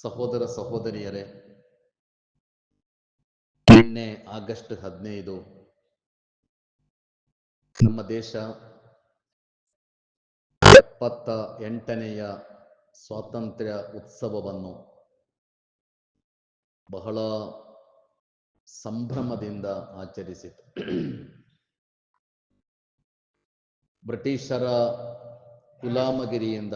ಸಹೋದರ ಸಹೋದರಿಯರೇ, ನಿನ್ನೆ ಆಗಸ್ಟ್ 15 ನಮ್ಮ ದೇಶ 78ನೆಯ ಸ್ವಾತಂತ್ರ್ಯ ಉತ್ಸವವನ್ನು ಬಹಳ ಸಂಭ್ರಮದಿಂದ ಆಚರಿಸಿತು. ಬ್ರಿಟಿಷರ ಗುಲಾಮಗಿರಿಯಿಂದ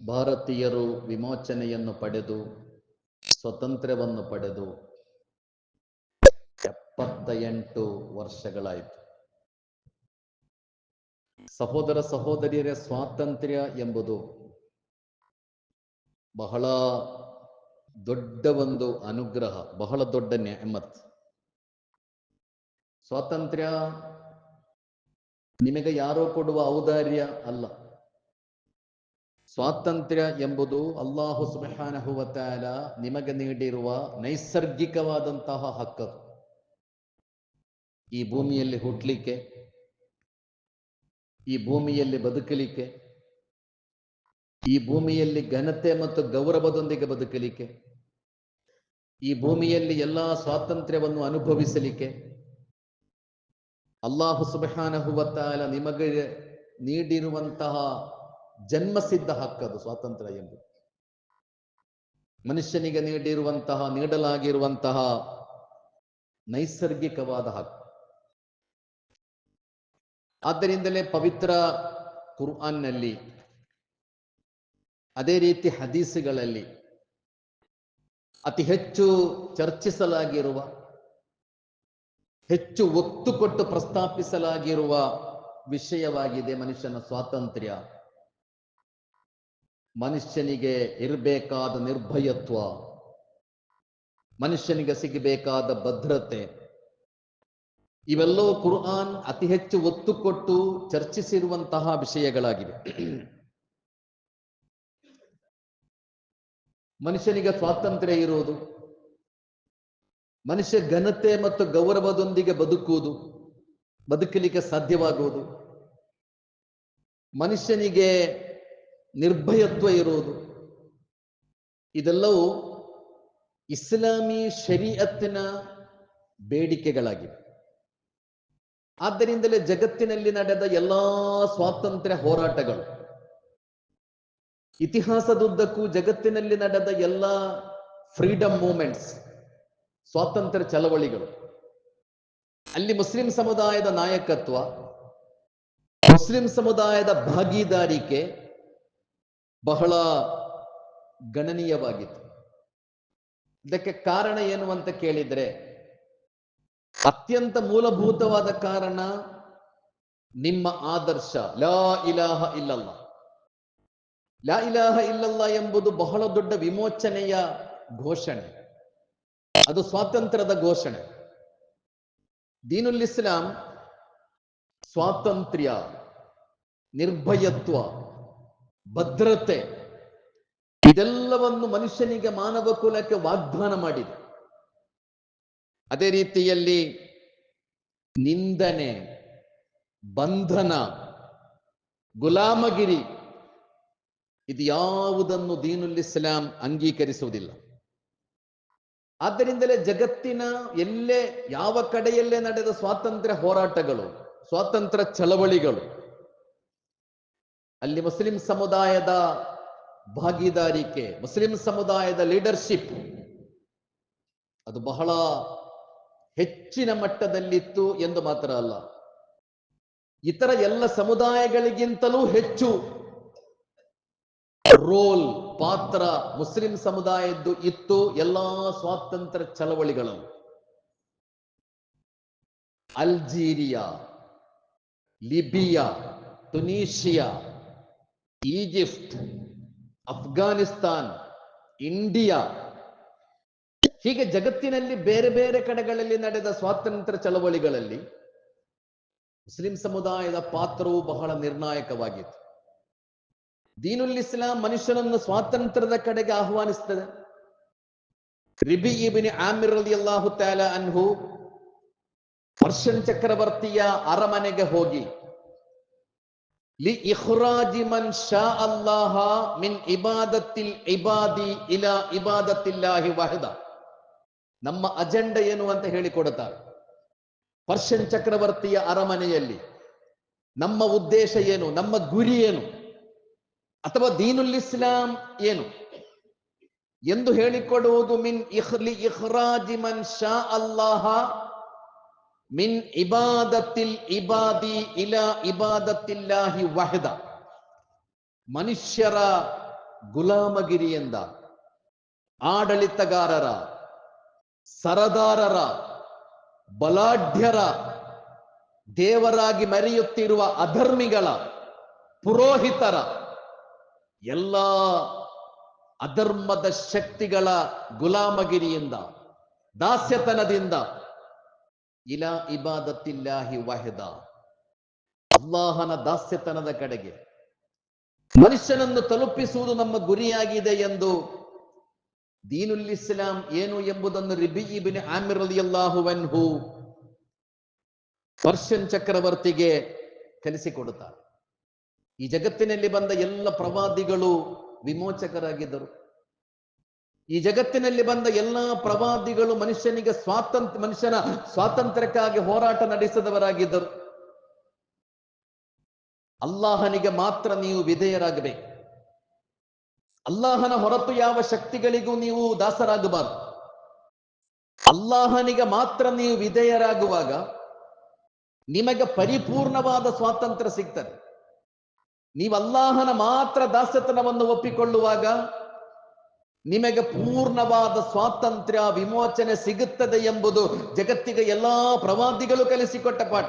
ಭಾರತೀಯರು ವಿಮೋಚನೆಯನ್ನು ಪಡೆದು ಸ್ವತಂತ್ರವನ್ನು ಪಡೆದು 78 ವರ್ಷಗಳಾಯಿತು. ಸಹೋದರ ಸಹೋದರಿಯರ ಸ್ವಾತಂತ್ರ್ಯ ಎಂಬುದು ಬಹಳ ದೊಡ್ಡ ಒಂದು ಅನುಗ್ರಹ, ಬಹಳ ದೊಡ್ಡ ನೆಅಮತ್. ಸ್ವಾತಂತ್ರ್ಯ ನಿಮಗೆ ಯಾರೋ ಕೊಡುವ ಔದಾರ್ಯ ಅಲ್ಲ. ಸ್ವಾತಂತ್ರ್ಯ ಎಂಬುದು ಅಲ್ಲಾಹು ಸುಬ್ಹಾನಹು ವ ತಆಲಾ ನಿಮಗೆ ನೀಡಿರುವ ನೈಸರ್ಗಿಕವಾದಂತಹ ಹಕ್ಕು. ಈ ಭೂಮಿಯಲ್ಲಿ ಹುಟ್ಟಲಿಕ್ಕೆ, ಈ ಭೂಮಿಯಲ್ಲಿ ಬದುಕಲಿಕ್ಕೆ, ಈ ಭೂಮಿಯಲ್ಲಿ ಘನತೆ ಮತ್ತು ಗೌರವದೊಂದಿಗೆ ಬದುಕಲಿಕ್ಕೆ, ಈ ಭೂಮಿಯಲ್ಲಿ ಎಲ್ಲ ಸ್ವಾತಂತ್ರ್ಯವನ್ನು ಅನುಭವಿಸಲಿಕ್ಕೆ ಅಲ್ಲಾಹು ಸುಬ್ಹಾನಹು ವ ತಆಲಾ ನಿಮಗೆ ನೀಡಿರುವಂತಹ ಜನ್ಮಸಿದ್ಧ ಹಕ್ಕದು ಸ್ವಾತಂತ್ರ್ಯ ಎಂಬುದು. ಮನುಷ್ಯನಿಗೆ ನೀಡಲಾಗಿರುವಂತಹ ನೈಸರ್ಗಿಕವಾದ ಹಕ್ಕು. ಆದ್ದರಿಂದಲೇ ಪವಿತ್ರ ಕುರ್ಆನ್ನಲ್ಲಿ, ಅದೇ ರೀತಿ ಹದೀಸುಗಳಲ್ಲಿ ಅತಿ ಹೆಚ್ಚು ಚರ್ಚಿಸಲಾಗಿರುವ, ಹೆಚ್ಚು ಒತ್ತು ಕೊಟ್ಟು ಪ್ರಸ್ತಾಪಿಸಲಾಗಿರುವ ವಿಷಯವಾಗಿದೆ ಮನುಷ್ಯನ ಸ್ವಾತಂತ್ರ್ಯ. ಮನುಷ್ಯನಿಗೆ ಇರಬೇಕಾದ ನಿರ್ಭಯತ್ವ, ಮನುಷ್ಯನಿಗೆ ಸಿಗಬೇಕಾದ ಭದ್ರತೆ, ಇವೆಲ್ಲವೂ ಕುರ್ಆನ್ ಅತಿ ಹೆಚ್ಚು ಒತ್ತು ಕೊಟ್ಟು ಚರ್ಚಿಸಿರುವಂತಹ ವಿಷಯಗಳಾಗಿವೆ. ಮನುಷ್ಯನಿಗೆ ಸ್ವಾತಂತ್ರ್ಯ ಇರುವುದು, ಮನುಷ್ಯ ಘನತೆ ಮತ್ತು ಗೌರವದೊಂದಿಗೆ ಬದುಕಲಿಕ್ಕೆ ಸಾಧ್ಯವಾಗುವುದು, ಮನುಷ್ಯನಿಗೆ ನಿರ್ಭಯತ್ವ ಇರುವುದು, ಇದೆಲ್ಲವೂ ಇಸ್ಲಾಮೀ ಶರೀಅತ್ತಿನ ಬೇಡಿಕೆಗಳಾಗಿವೆ. ಆದ್ದರಿಂದಲೇ ಜಗತ್ತಿನಲ್ಲಿ ನಡೆದ ಎಲ್ಲಾ ಸ್ವಾತಂತ್ರ್ಯ ಹೋರಾಟಗಳು, ಇತಿಹಾಸದುದ್ದಕ್ಕೂ ಜಗತ್ತಿನಲ್ಲಿ ನಡೆದ ಎಲ್ಲ ಫ್ರೀಡಮ್ ಮೂವ್ಮೆಂಟ್ಸ್, ಸ್ವಾತಂತ್ರ್ಯ ಚಳವಳಿಗಳು, ಅಲ್ಲಿ ಮುಸ್ಲಿಂ ಸಮುದಾಯದ ನಾಯಕತ್ವ, ಮುಸ್ಲಿಂ ಸಮುದಾಯದ ಭಾಗೀದಾರಿಕೆ ಬಹಳ ಗಣನೀಯವಾಗಿತ್ತು. ಇದಕ್ಕೆ ಕಾರಣ ಏನು ಅಂತ ಕೇಳಿದ್ರೆ, ಅತ್ಯಂತ ಮೂಲಭೂತವಾದ ಕಾರಣ ನಿಮ್ಮ ಆದರ್ಶ ಲಾ ಇಲಾಹ ಇಲ್ಲಲ್ಲಾಹ್. ಲಾ ಇಲಾಹ ಇಲ್ಲಲ್ಲಾಹ್ ಎಂಬುದು ಬಹಳ ದೊಡ್ಡ ವಿಮೋಚನೆಯ ಘೋಷಣೆ, ಅದು ಸ್ವಾತಂತ್ರ್ಯದ ಘೋಷಣೆ. ದೀನುಲ್ ಇಸ್ಲಾಂ ಸ್ವಾತಂತ್ರ್ಯ, ನಿರ್ಭಯತ್ವ, ಭದ್ರತೆ ಇದೆಲ್ಲವನ್ನು ಮನುಷ್ಯನಿಗೆ, ಮಾನವ ಕುಲಕ್ಕೆ ವಾಗ್ದಾನ ಮಾಡಿದೆ. ಅದೇ ರೀತಿಯಲ್ಲಿ ನಿಂದನೆ, ಬಂಧನ, ಗುಲಾಮಗಿರಿ ಇದು ಯಾವುದನ್ನು ದೀನುಲ್ ಇಸ್ಲಾಂ ಅಂಗೀಕರಿಸುವುದಿಲ್ಲ. ಆದ್ದರಿಂದಲೇ ಜಗತ್ತಿನ ಎಲ್ಲೇ ಯಾವ ಕಡೆಯಲ್ಲೇ ನಡೆದ ಸ್ವಾತಂತ್ರ್ಯ ಹೋರಾಟಗಳು, ಸ್ವಾತಂತ್ರ್ಯ ಚಳವಳಿಗಳು, ಅಲ್ಲಿ ಮುಸ್ಲಿಂ ಸಮುದಾಯದ ಭಾಗೀದಾರಿಕೆ, ಮುಸ್ಲಿಂ ಸಮುದಾಯದ ಲೀಡರ್ಶಿಪ್ ಅದು ಬಹಳ ಹೆಚ್ಚಿನ ಮಟ್ಟದಲ್ಲಿತ್ತು ಎಂದು ಮಾತ್ರ ಅಲ್ಲ, ಇತರ ಎಲ್ಲ ಸಮುದಾಯಗಳಿಗಿಂತಲೂ ಹೆಚ್ಚು ರೋಲ್, ಪಾತ್ರ ಮುಸ್ಲಿಂ ಸಮುದಾಯದ್ದು ಇತ್ತು ಎಲ್ಲಾ ಸ್ವಾತಂತ್ರ್ಯ ಚಳವಳಿಗಳು. Algeria, Libya, Tunisia, Egypt, Afghanistan, India, ಹೀಗೆ ಜಗತ್ತಿನಲ್ಲಿ ಬೇರೆ ಬೇರೆ ಕಡೆಗಳಲ್ಲಿ ನಡೆದ ಸ್ವಾತಂತ್ರ್ಯ ಚಳವಳಿಗಳಲ್ಲಿ ಮುಸ್ಲಿಂ ಸಮುದಾಯದ ಪಾತ್ರವು ಬಹಳ ನಿರ್ಣಾಯಕವಾಗಿತ್ತು. ದೀನುಲ್ ಇಸ್ಲಾಂ ಮನುಷ್ಯನನ್ನು ಸ್ವಾತಂತ್ರ್ಯದ ಕಡೆಗೆ ಆಹ್ವಾನಿಸುತ್ತದೆ. ರಿಬಿ ಇಬ್ನ್ ಆಮಿರ್ ರಲಿಯಲ್ಲಾಹು ತಆಲಾ ಅನ್ಹು ಪರ್ಷಿಯನ್ ಚಕ್ರವರ್ತಿಯ ಅರಮನೆಗೆ ಹೋಗಿ ಲಿ ಇಖ್ರಾಜಿ ಮನ್ ಶಾ ಅಲ್ಲಾಹ ಮಿನ್ ಇಬಾದತಿಲ್ ಇಬಾದಿ ಇಲಾ ಇಬಾದತಿಲ್ಲಾಹಿ ವಹದ. ನಮ್ಮ ಅಜೆಂಡಾ ಏನು ಅಂತ ಹೇಳಿಕೊಡುತ್ತಾರೆ. ಪರ್ಷಿಯನ್ ಚಕ್ರವರ್ತಿಯ ಅರಮನೆಯಲ್ಲಿ ನಮ್ಮ ಉದ್ದೇಶ ಏನು, ನಮ್ಮ ಗುರಿ ಏನು, ಅಥವಾ ದೀನುಲ್ ಇಸ್ಲಾಂ ಏನು ಎಂದು ಹೇಳಿಕೊಡುವುದು. ಮಿನ್ ಇಖ್ರಾಜಿ ಮನ್ ಶಾ ಅಲ್ಲಾಹ ಮಿನ್ ಇಬಾದತಿಲ್ ಇಬಾದಿ ಇಲಾ ಇಬಾದತಿಲ್ಲಾಹಿ ವಹದ. ಮನುಷ್ಯರ ಗುಲಾಮಗಿರಿಯಿಂದ ಆಡಳಿತಗಾರರ, ಸರದಾರರ, ಬಲಾಢ್ಯರ, ದೇವರಾಗಿ ಮೆರೆಯುತ್ತಿರುವ ಅಧರ್ಮಿಗಳ, ಪುರೋಹಿತರ, ಎಲ್ಲ ಅಧರ್ಮದ ಶಕ್ತಿಗಳ ಗುಲಾಮಗಿರಿಯಿಂದ, ದಾಸ್ಯತನದಿಂದ ಇಲಾ ಇಬಾದತಿಲ್ಲಾಹಿ ವಹದ, ಅಲ್ಲಾಹನ ದಾಸ್ಯತನದ ಕಡೆಗೆ ಮನುಷ್ಯನನ್ನು ತಲುಪಿಸುವುದು ನಮ್ಮ ಗುರಿಯಾಗಿದೆ ಎಂದು ದೀನುಲ್ ಇಸ್ಲಾಂ ಏನು ಎಂಬುದನ್ನು ರಿಬಿ ಇಬ್ನ್ ಆಮಿರ್ ರಲಿಯಲ್ಲಾಹು ಅನ್ಹು ಪರ್ಷಿಯನ್ ಚಕ್ರವರ್ತಿಗೆ ಕಲಿಸಿಕೊಡುತ್ತಾರೆ. ಈ ಜಗತ್ತಿನಲ್ಲಿ ಬಂದ ಎಲ್ಲ ಪ್ರವಾದಿಗಳು ವಿಮೋಚಕರಾಗಿದ್ದರು. ಈ ಜಗತ್ತಿನಲ್ಲಿ ಬಂದ ಎಲ್ಲ ಪ್ರವಾದಿಗಳು ಮನುಷ್ಯನ ಸ್ವಾತಂತ್ರ್ಯಕ್ಕಾಗಿ ಹೋರಾಟ ನಡೆಸಿದವರಾಗಿದ್ದರು. ಅಲ್ಲಾಹನಿಗೆ ಮಾತ್ರ ನೀವು ವಿಧೇಯರಾಗಬೇಕು. ಅಲ್ಲಾಹನ ಹೊರತು ಯಾವ ಶಕ್ತಿಗಳಿಗೂ ನೀವು ದಾಸರಾಗಬಾರದು. ಅಲ್ಲಾಹನಿಗೆ ಮಾತ್ರ ನೀವು ವಿಧೇಯರಾಗುವಾಗ ನಿಮಗೆ ಪರಿಪೂರ್ಣವಾದ ಸ್ವಾತಂತ್ರ್ಯ ಸಿಗ್ತದೆ. ನೀವು ಅಲ್ಲಾಹನ ಮಾತ್ರ ದಾಸತನವನ್ನು ಒಪ್ಪಿಕೊಳ್ಳುವಾಗ ನಿಮಗೆ ಪೂರ್ಣವಾದ ಸ್ವಾತಂತ್ರ್ಯ, ವಿಮೋಚನೆ ಸಿಗುತ್ತದೆ ಎಂಬುದು ಜಗತ್ತಿಗೆ ಎಲ್ಲಾ ಪ್ರವಾದಿಗಳು ಕಲಿಸಿಕೊಟ್ಟ ಪಾಠ.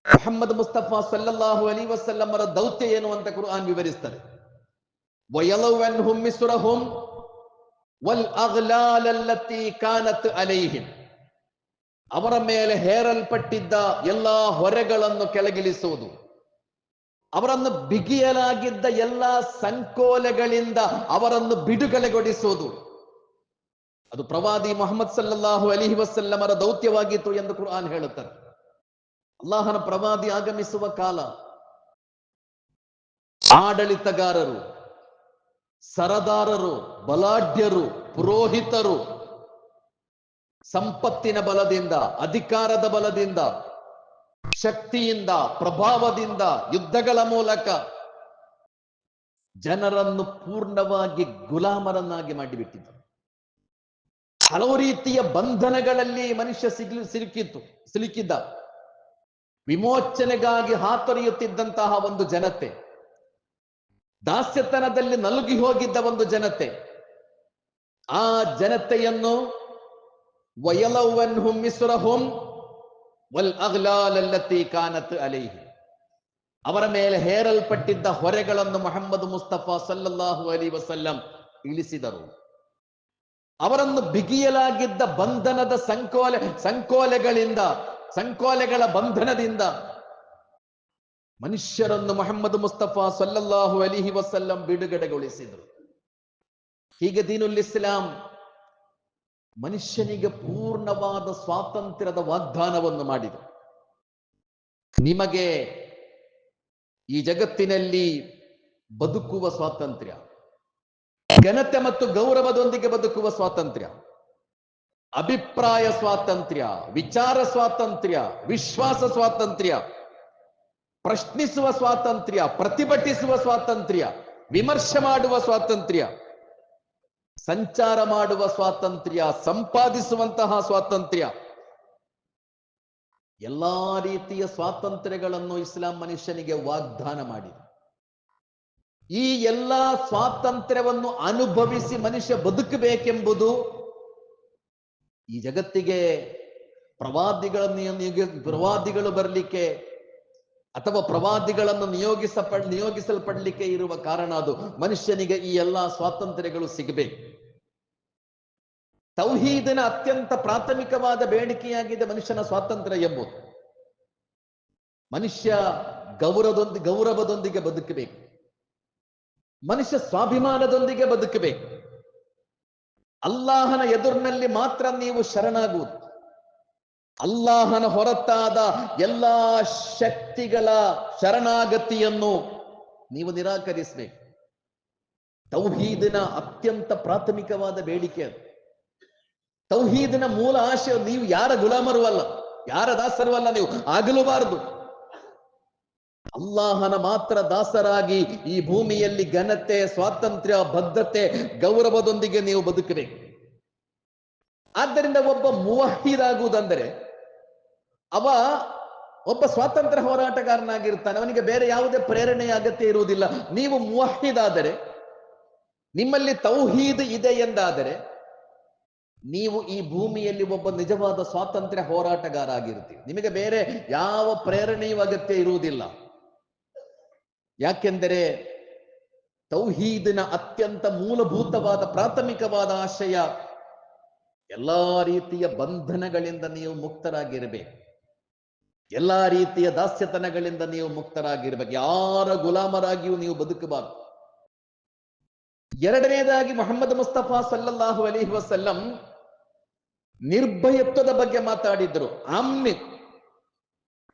ಮುಹಮ್ಮದ್ ಮುಸ್ತಫಾ ಸಲ್ಲಲ್ಲಾಹು ಅಲೈಹಿ ವಸಲ್ಲಮರ ದೌತ್ಯ ಏನು ಅಂತ ಕುರ್ಆನ್ ವಿವರಿಸ್ತಾರೆ. ವಯಲವ್ ಅನ್ಹುಂ ಇಸ್ರಹುಂ ವಲ್ ಅಗ್ಲಾಲ್ ಅಲ್ಲತಿ ಕಾನತ್ ಅಲೈಹಿಂ. ಅವರ ಮೇಲೆ ಹೇರಲ್ಪಟ್ಟಿದ್ದ ಎಲ್ಲಾ ಹೊರೆಗಳನ್ನು ಕೆಳಗಿಳಿಸುವುದು, ಅವರನ್ನು ಬಿಗಿಯಲಾಗಿದ್ದ ಎಲ್ಲಾ ಸಂಕೋಲೆಗಳಿಂದ ಅವರನ್ನು ಬಿಡುಗಡೆಗೊಳಿಸುವುದು, ಅದು ಪ್ರವಾದಿ ಮುಹಮ್ಮದ್ ಸಲ್ಲಲ್ಲಾಹು ಅಲೈಹಿ ವಸಲ್ಲಮರ ದೌತ್ಯವಾಗಿತ್ತು ಎಂದು ಕುರ್ಆನ್ ಹೇಳುತ್ತಾರೆ. ಅಲ್ಲಾಹನ ಪ್ರವಾದಿ ಆಗಮಿಸುವ ಕಾಲ ಆಡಳಿತಗಾರರು, ಸರದಾರರು, ಬಲಾಢ್ಯರು, ಪುರೋಹಿತರು ಸಂಪತ್ತಿನ ಬಲದಿಂದ, ಅಧಿಕಾರದ ಬಲದಿಂದ, ಶಕ್ತಿಯಿಂದ, ಪ್ರಭಾವದಿಂದ, ಯುದ್ಧಗಳ ಮೂಲಕ ಜನರನ್ನು ಪೂರ್ಣವಾಗಿ ಗುಲಾಮರನ್ನಾಗಿ ಮಾಡಿಬಿಟ್ಟಿದ್ದರು. ಹಲವು ರೀತಿಯ ಬಂಧನಗಳಲ್ಲಿ ಮನುಷ್ಯ ಸಿಲುಕಿದ್ದ. ವಿಮೋಚನೆಗಾಗಿ ಹಾತೊರೆಯುತ್ತಿದ್ದಂತಹ ಒಂದು ಜನತೆ, ದಾಸ್ಯತನದಲ್ಲಿ ನಲುಗಿ ಹೋಗಿದ್ದ ಒಂದು ಜನತೆ, ಆ ಜನತೆಯನ್ನು ವಯಲವ್ ಅನ್ಹುಂ ಇಸ್ರಹುಂ ವಲ್ ಅಗ್ಲಾಲ್ ಅಲ್ಲತಿ ಕಾನತ್ ಅಲೈಹಿಂ, ಅವರ ಮೇಲೆ ಹೇರಲ್ಪಟ್ಟಿದ್ದ ಹೊರೆಗಳನ್ನು ಮುಹಮ್ಮದ್ ಮುಸ್ತಫಾ ಸಲ್ಲಲ್ಲಾಹು ಅಲೈಹಿ ವಸಲ್ಲಂ ಇಳಿಸಿದರು. ಅವರನ್ನು ಬಿಗಿಯಲಾಗಿದ್ದ ಬಂಧನದ ಸಂಕೋಲೆಗಳ ಬಂಧನದಿಂದ ಮನುಷ್ಯರನ್ನು ಮುಹಮ್ಮದ್ ಮುಸ್ತಫಾ ಸಲ್ಲಲ್ಲಾಹು ಅಲೈಹಿ ವಸಲ್ಲಂ ಬಿಡುಗಡೆಗೊಳಿಸಿದರು. ಹೀಗೆ ದೀನುಲ್ ಇಸ್ಲಾಂ ಮನುಷ್ಯನಿಗೆ ಪೂರ್ಣವಾದ ಸ್ವಾತಂತ್ರ್ಯದ ವಾಗ್ದಾನವನ್ನು ಮಾಡಿದೆ. ನಿಮಗೆ ಈ ಜಗತ್ತಿನಲ್ಲಿ ಬದುಕುವ ಸ್ವಾತಂತ್ರ್ಯ, ಘನತೆ ಮತ್ತು ಗೌರವದೊಂದಿಗೆ ಬದುಕುವ ಸ್ವಾತಂತ್ರ್ಯ, ಅಭಿಪ್ರಾಯ ಸ್ವಾತಂತ್ರ್ಯ, ವಿಚಾರ ಸ್ವಾತಂತ್ರ್ಯ, ವಿಶ್ವಾಸ ಸ್ವಾತಂತ್ರ್ಯ, ಪ್ರಶ್ನಿಸುವ ಸ್ವಾತಂತ್ರ್ಯ, ಪ್ರತಿಭಟಿಸುವ ಸ್ವಾತಂತ್ರ್ಯ, ವಿಮರ್ಶೆ ಮಾಡುವ ಸ್ವಾತಂತ್ರ್ಯ, ಸಂಚಾರ ಮಾಡುವ ಸ್ವಾತಂತ್ರ್ಯ, ಸಂಪಾದಿಸುವಂತಹ ಸ್ವಾತಂತ್ರ್ಯ, ಎಲ್ಲಾ ರೀತಿಯ ಸ್ವಾತಂತ್ರ್ಯಗಳನ್ನು ಇಸ್ಲಾಂ ಮನುಷ್ಯನಿಗೆ ವಾಗ್ದಾನ ಮಾಡಿದೆ. ಈ ಎಲ್ಲಾ ಸ್ವಾತಂತ್ರ್ಯವನ್ನು ಅನುಭವಿಸಿ ಮನುಷ್ಯ ಬದುಕಬೇಕೆಂಬುದು ಈ ಜಗತ್ತಿಗೆ ಪ್ರವಾದಿಗಳು ಬರಲಿಕ್ಕೆ ಅಥವಾ ಪ್ರವಾದಿಗಳನ್ನು ನಿಯೋಗಿಸಲ್ಪಡಲಿಕ್ಕೆ ಇರುವ ಕಾರಣ ಅದು ಮನುಷ್ಯನಿಗೆ ಈ ಎಲ್ಲಾ ಸ್ವಾತಂತ್ರ್ಯಗಳು ಸಿಗಬೇಕು. ತೌಹೀದಿನ ಅತ್ಯಂತ ಪ್ರಾಥಮಿಕವಾದ ಬೇಡಿಕೆಯಾಗಿದೆ ಮನುಷ್ಯನ ಸ್ವಾತಂತ್ರ್ಯ ಎಂಬುದು. ಮನುಷ್ಯ ಗೌರವದೊಂದಿಗೆ ಬದುಕಬೇಕು, ಮನುಷ್ಯ ಸ್ವಾಭಿಮಾನದೊಂದಿಗೆ ಬದುಕಬೇಕು. ಅಲ್ಲಾಹನ ಎದುರಿನಲ್ಲಿ ಮಾತ್ರ ನೀವು ಶರಣಾಗುವುದು. ಅಲ್ಲಾಹನ ಹೊರತಾದ ಎಲ್ಲಾ ಶಕ್ತಿಗಳ ಶರಣಾಗತಿಯನ್ನು ನೀವು ನಿರಾಕರಿಸಬೇಕು. ತೌಹೀದಿನ ಅತ್ಯಂತ ಪ್ರಾಥಮಿಕವಾದ ಬೇಡಿಕೆ ಅದು. ತೌಹೀದಿನ ಮೂಲ ಆಶಯ, ನೀವು ಯಾರ ಗುಲಾಮರು ಅಲ್ಲ, ಯಾರ ದಾಸರು ಅಲ್ಲ, ನೀವು ಆಗಲೂಬಾರದು. ಅಲ್ಲಾಹನ ಮಾತ್ರ ದಾಸರಾಗಿ ಈ ಭೂಮಿಯಲ್ಲಿ ಘನತೆ, ಸ್ವಾತಂತ್ರ್ಯ, ಬದ್ಧತೆ, ಗೌರವದೊಂದಿಗೆ ನೀವು ಬದುಕಬೇಕು. ಆದ್ದರಿಂದ ಒಬ್ಬ ಮುವಹ್ಹಿದಾಗುವುದಂದರೆ ಅವ ಒಬ್ಬ ಸ್ವಾತಂತ್ರ್ಯ ಹೋರಾಟಗಾರನಾಗಿರ್ತಾನೆ, ಅವನಿಗೆ ಬೇರೆ ಯಾವುದೇ ಪ್ರೇರಣೆಯ ಅಗತ್ಯ ಇರುವುದಿಲ್ಲ. ನೀವು ಮುವಹ್ಹಿದಾದರೆ, ನಿಮ್ಮಲ್ಲಿ ತೌಹೀದ್ ಇದೆ ಎಂದಾದರೆ, ನೀವು ಈ ಭೂಮಿಯಲ್ಲಿ ಒಬ್ಬ ನಿಜವಾದ ಸ್ವಾತಂತ್ರ್ಯ ಹೋರಾಟಗಾರ ಆಗಿರ್ತೀವಿ. ನಿಮಗೆ ಬೇರೆ ಯಾವ ಪ್ರೇರಣೆಯೂ ಅಗತ್ಯ ಇರುವುದಿಲ್ಲ. ಯಾಕೆಂದರೆ ತೌಹೀದಿನ ಅತ್ಯಂತ ಮೂಲಭೂತವಾದ ಪ್ರಾಥಮಿಕವಾದ ಆಶಯ, ಎಲ್ಲಾ ರೀತಿಯ ಬಂಧನಗಳಿಂದ ನೀವು ಮುಕ್ತರಾಗಿರಬೇಕು, ಎಲ್ಲಾ ರೀತಿಯ ದಾಸ್ಯತನಗಳಿಂದ ನೀವು ಮುಕ್ತರಾಗಿರ್ಬೇಕು, ಯಾರ ಗುಲಾಮರಾಗಿಯೂ ನೀವು ಬದುಕಬಾರದು. ಎರಡನೇದಾಗಿ ಮೊಹಮ್ಮದ್ ಮುಸ್ತಫಾ ಸಲ್ಲಲ್ಲಾಹು ಅಲೈಹಿ ವಸಲ್ಲಂ ನಿರ್ಭಯತ್ವದ ಬಗ್ಗೆ ಮಾತಾಡಿದ್ರು. ಆಮ್ನಿ,